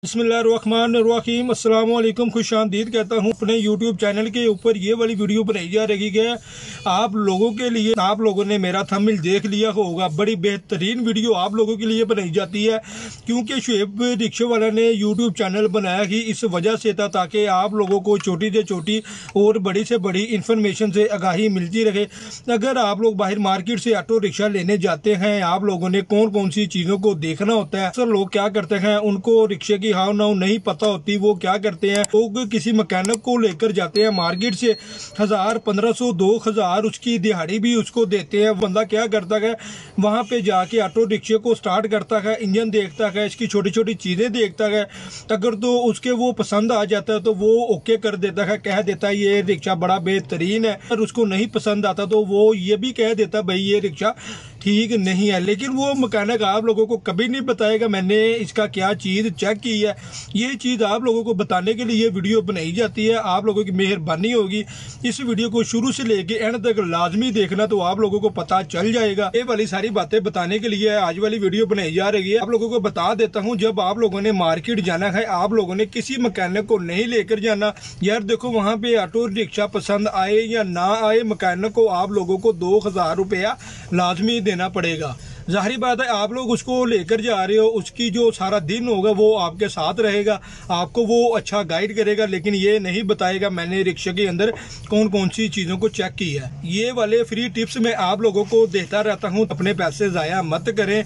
बिस्मिल्लाहिर्रहमानिर्रहीम अस्सलाम वालेकुम, खुश आमदीद कहता हूँ। अपने यूट्यूब चैनल के ऊपर ये वाली वीडियो बनाई जा रही है आप लोगों के लिए। आप लोगों ने मेरा थंबनेल देख लिया होगा, बड़ी बेहतरीन वीडियो आप लोगों के लिए बनाई जाती है क्योंकि शुएब रिक्शे वाला ने यूट्यूब चैनल बनाया ही इस वजह से था ताकि आप लोगों को छोटी से छोटी और बड़ी से बड़ी इंफॉर्मेशन से आगाही मिलती रहे। अगर आप लोग बाहर मार्केट से ऑटो रिक्शा लेने जाते हैं, आप लोगों ने कौन कौन सी चीज़ों को देखना होता है। अक्सर लोग क्या करते हैं, उनको रिक्शे की हाव नाव नहीं पता होती। वो क्या करते हैं, लोग किसी मैकेनिक को लेकर जाते हैं मार्केट से 1000, 1500, 2000 उसकी दिहाड़ी भी उसको देते हैं। बंदा क्या करता है, वहां पे जाके ऑटो रिक्शे को स्टार्ट करता है, इंजन देखता है, इसकी छोटी छोटी चीजें देखता है। अगर तो उसके वो पसंद आ जाता है तो वो ओके कर देता है, कह देता है ये रिक्शा बड़ा बेहतरीन है। अगर उसको नहीं पसंद आता तो वो ये भी कह देता भाई ये रिक्शा ठीक नहीं है। लेकिन वो मैकेनिक आप लोगों को कभी नहीं बताएगा मैंने इसका क्या चीज़ चेक की है। ये चीज़ आप लोगों को बताने के लिए वीडियो बनाई जाती है। आप लोगों की मेहरबानी होगी इस वीडियो को शुरू से लेके एंड तक लाजमी देखना, तो आप लोगों को पता चल जाएगा। ये वाली सारी बातें बताने के लिए आज वाली वीडियो बनाई जा रही है। आप लोगों को बता देता हूँ, जब आप लोगों ने मार्केट जाना है, आप लोगों ने किसी मैकेनिक को नहीं लेकर जाना। यार देखो, वहाँ पे ऑटो रिक्शा पसंद आए या ना आए, मैकेनिक को आप लोगों को 2000 रुपया लाजमी देना पड़ेगा। जाहिर बात है, आप लोग उसको लेकर जा रहे हो, उसकी जो सारा दिन होगा वो आपके साथ रहेगा, आपको वो अच्छा गाइड करेगा, लेकिन ये नहीं बताएगा मैंने रिक्शे के अंदर कौन कौन सी चीज़ों को चेक की है। ये वाले फ्री टिप्स मैं आप लोगों को देता रहता हूँ, अपने पैसे ज़ाया मत करें।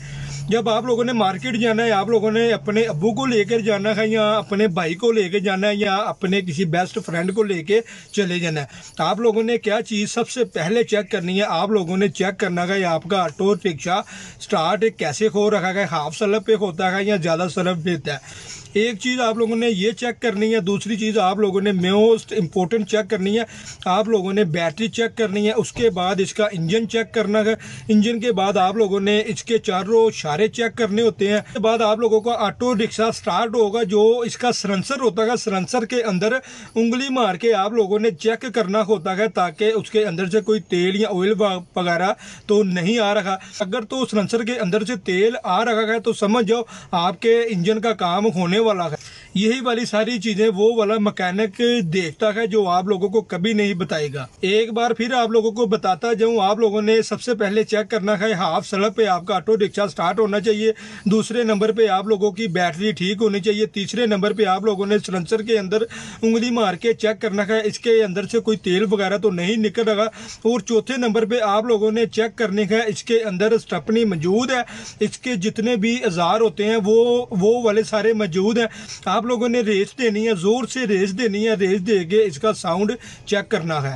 जब आप लोगों ने मार्केट जाना है, आप लोगों ने अपने अब्बू को लेकर जाना है या अपने भाई को लेकर जाना है या अपने किसी बेस्ट फ्रेंड को लेके चले जाना है, आप लोगों ने क्या चीज़ सबसे पहले चेक करनी है, आप लोगों ने चेक करना है आपका ऑटो रिक्शा स्टार्ट कैसे हो रखा है, हाफ स्लप पे होता है या ज़्यादा स्लप देता है। एक चीज़ आप लोगों ने ये चेक करनी है। दूसरी चीज़ आप लोगों ने मोस्ट इम्पोर्टेंट चेक करनी है, आप लोगों ने बैटरी चेक करनी है। उसके बाद इसका इंजन चेक करना है। इंजन के बाद आप लोगों ने इसके चारों इशारे चेक करने होते हैं। उसके बाद आप लोगों का ऑटो रिक्शा स्टार्ट होगा। जो इसका सलेंसर होता है, सलेंसर के अंदर उंगली मार के आप लोगों ने चेक करना होता है ताकि उसके अंदर से कोई तेल या ऑयल वगैरह तो नहीं आ रहा। अगर तो सलेंसर के अंदर से तेल आ रहा है तो समझ जाओ आपके इंजन का काम होने वाला है। यही वाली सारी चीजें वो वाला मैकेनिक देखता है जो आप लोगों को कभी नहीं बताएगा। एक बार फिर आप लोगों को बताता जाऊं, आप लोगों ने सबसे पहले चेक करना है हाफ स्लप पे आपका ऑटो रिक्शा स्टार्ट होना चाहिए। दूसरे नंबर पे आप लोगों की बैटरी ठीक होनी चाहिए। तीसरे नंबर पे आप लोगों ने सिलेंसर के अंदर उंगली मार के चेक करना है इसके अंदर से कोई तेल वगैरह तो नहीं निकल रहा। और चौथे नंबर पे आप लोगों ने चेक करने है इसके अंदर स्टेपनी मौजूद है, इसके जितने भी औजार होते हैं वो वाले सारे मौजूद हैं। आप लोगों ने रेस देनी है, जोर से रेस देनी है, रेस दे के इसका साउंड चेक करना है।